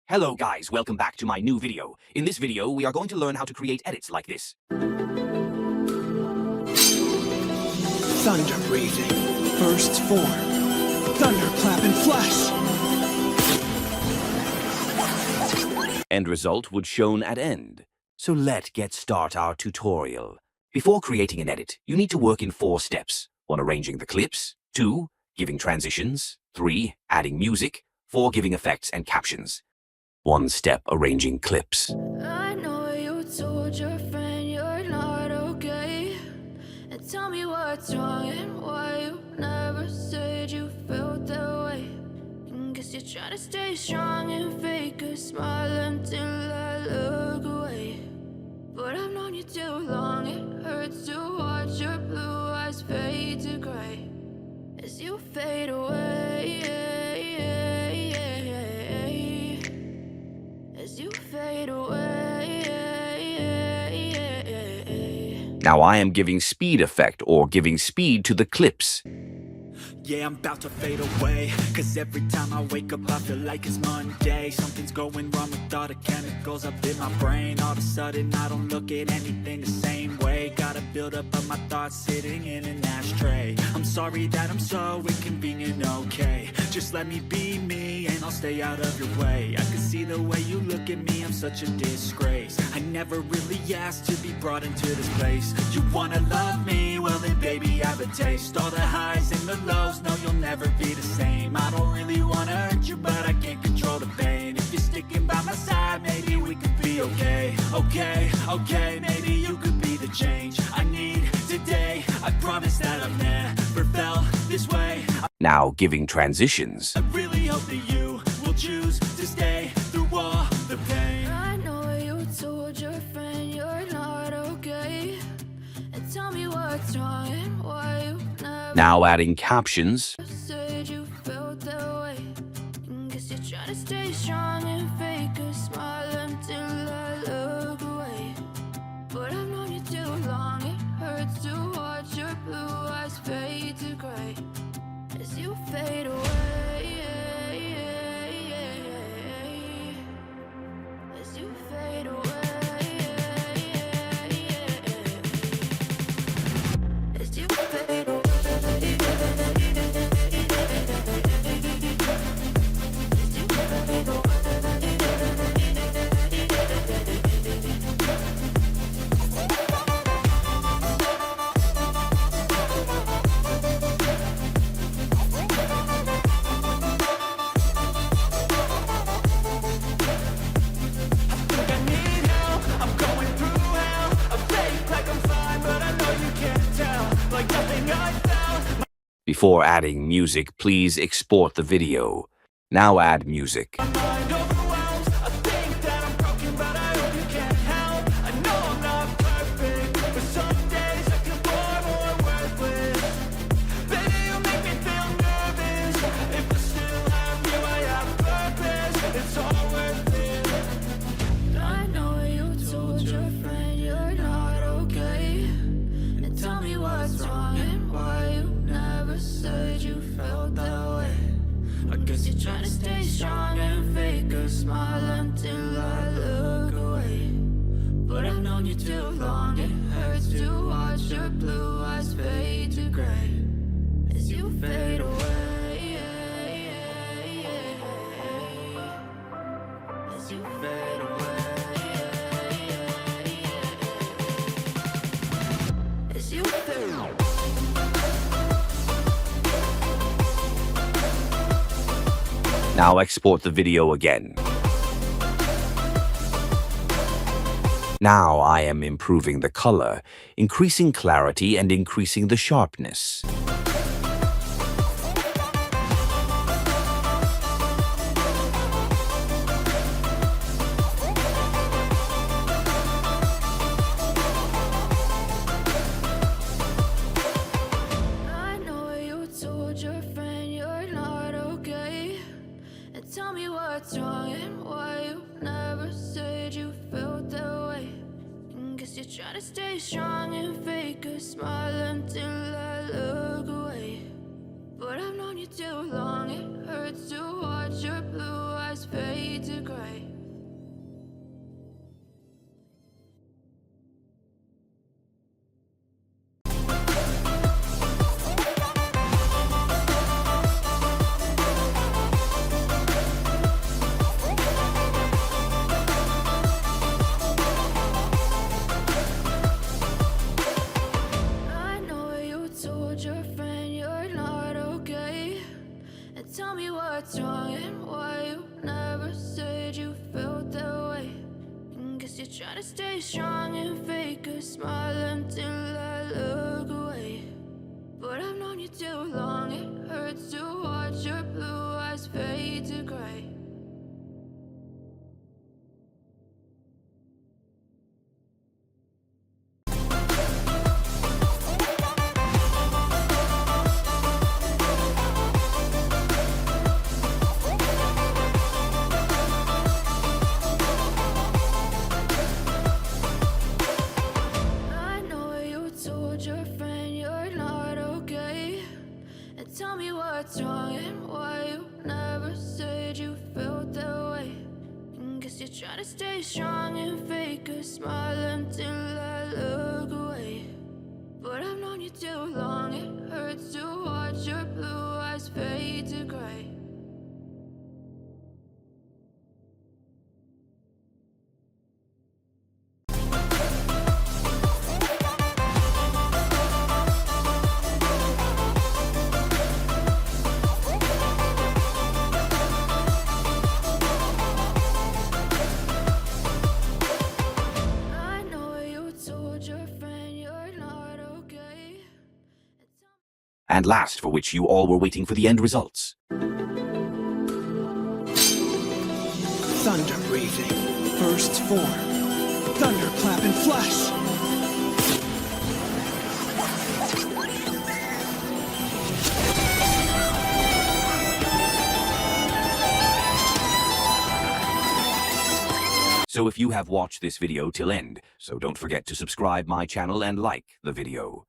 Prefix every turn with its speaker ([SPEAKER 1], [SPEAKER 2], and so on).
[SPEAKER 1] Hello guys, welcome back to my new video. In this video, we are going to learn how to create edits like this.
[SPEAKER 2] Thunder breathing, bursts form, thunderclap and flash.
[SPEAKER 1] End result would shown at end. So let's get start our tutorial. Before creating an edit, you need to work in 4 steps. 1. Arranging the clips. 2. Giving transitions. 3. Adding music. 4. Giving effects and captions. 1 step arranging clips.
[SPEAKER 3] I know you told your friend you're not okay, and tell me what's wrong and why you never said you felt that way. And guess you're trying to stay strong and fake a smile until I look away. But I've known you too long, it hurts to watch your blue eyes fade to gray as you fade away. You fade away.
[SPEAKER 1] Now I am giving speed effect or giving speed to the clips.
[SPEAKER 2] Yeah, I'm about to fade away, cause every time I wake up I feel like it's Monday. Something's going wrong with all the chemicals up in my brain. All of a sudden I don't look at anything the same way. Gotta build up of my thoughts sitting in an ashtray. I'm sorry that I'm so inconvenient, okay. Just let me be me and I'll stay out of your way. I can see the way you look at me, I'm such a disgrace. I never really asked to be brought into this place. You wanna love me? Well then baby I have a taste. All the highs and the lows, no you'll never be the same. I don't really wanna hurt you, but I can't control the pain. If you're sticking by my side, maybe we could be okay. Okay, maybe you could be the change I need today. I promise that I've never felt this way.
[SPEAKER 1] Now giving transitions.
[SPEAKER 2] I really hope that you will choose to stay through all the pain.
[SPEAKER 3] I know you told your friend you're not okay, and tell me what's wrong and why you never
[SPEAKER 1] Now adding captions.
[SPEAKER 3] said you felt that way. And guess you're trying to stay strong and fake a smile until I look away. But I've known you too long, it hurts to watch your blue eyes fade to gray as you fade away. As you fade away. As you fade away.
[SPEAKER 1] Before adding music, please export the video. Now add music.
[SPEAKER 3] I know you told your friend you're not okay, and tell me what's wrong and why you never said you felt that way. I guess you're trying to stay strong and fake a smile until I look away. But I've known you too long, it hurts to watch your blue eyes fade to gray as you fade away. As you fade away. As you fade away.
[SPEAKER 1] Now export the video again. Now I am improving the color, increasing clarity and increasing the sharpness.
[SPEAKER 3] I know you told your friend you're not okay, and tell me what's wrong and why you never said you felt that way. And guess you're trying to stay strong and fake a smile until I look away. But I've known you too long, it hurts to watch your blue eyes fade to gray said you felt that way. And guess you're trying to stay strong and fake a smile until I look away. But I've known you too long, it hurts to watch your blue eyes fade to gray. I know you told your friend you're not okay. And tell me what's wrong and why you never said you felt that way. And guess you're trying to stay strong and fake a smile until I look away. But I've known you too long, it hurts to watch your blue eyes fade to gray. I know you told your friend you're not okay.
[SPEAKER 1] And last, for which you all were waiting for the end results.
[SPEAKER 4] Thunder breathing. Bursts form. Thunderclap and flash.
[SPEAKER 1] So if you have watched this video till end, so don't forget to subscribe my channel and like the video.